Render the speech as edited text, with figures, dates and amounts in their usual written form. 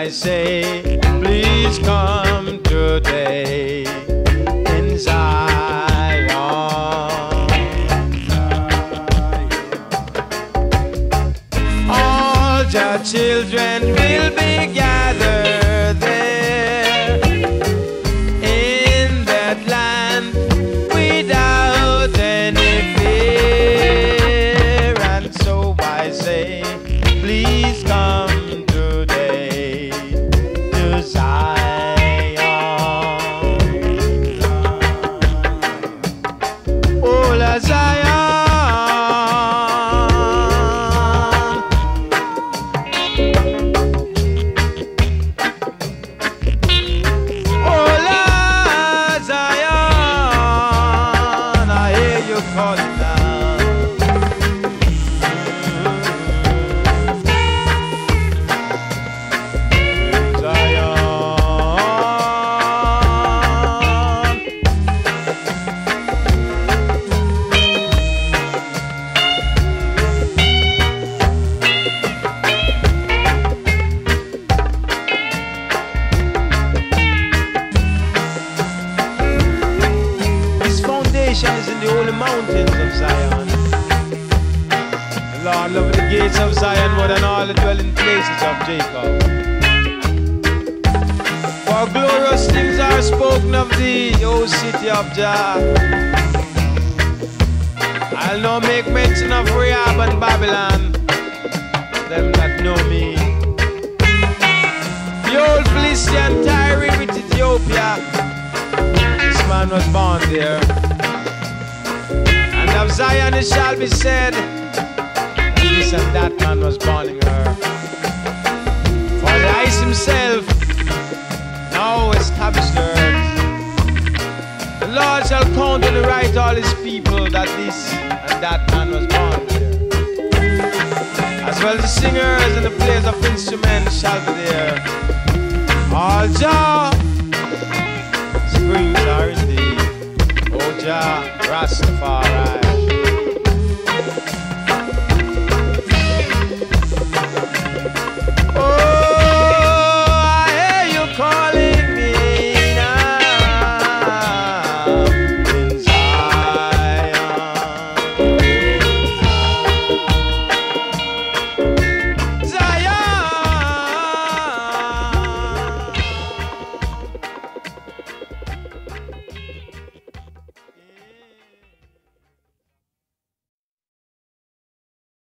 I say, please come today in Zion. All your children will be gathered there in that land without any fear. And so I say, please come today to Zion. Oh, la Zion. Oh, la Zion. I hear you calling now. Is in the holy mountains of Zion. The Lord loveth the gates of Zion more than all the dwelling places of Jacob. For glorious things are spoken of thee, O city of Jah. I'll now make mention of Rahab and Babylon, them that know me. The old Philistine Tyre with Ethiopia, this man was born there. And of Zion it shall be said, this and that man was born in her. For the ice himself now established the earth. The Lord shall count on the right all his people, that this and that man was born there. As well the singers and the players of instruments shall be there. All Jah springs are indeed, O Jah Rastafari.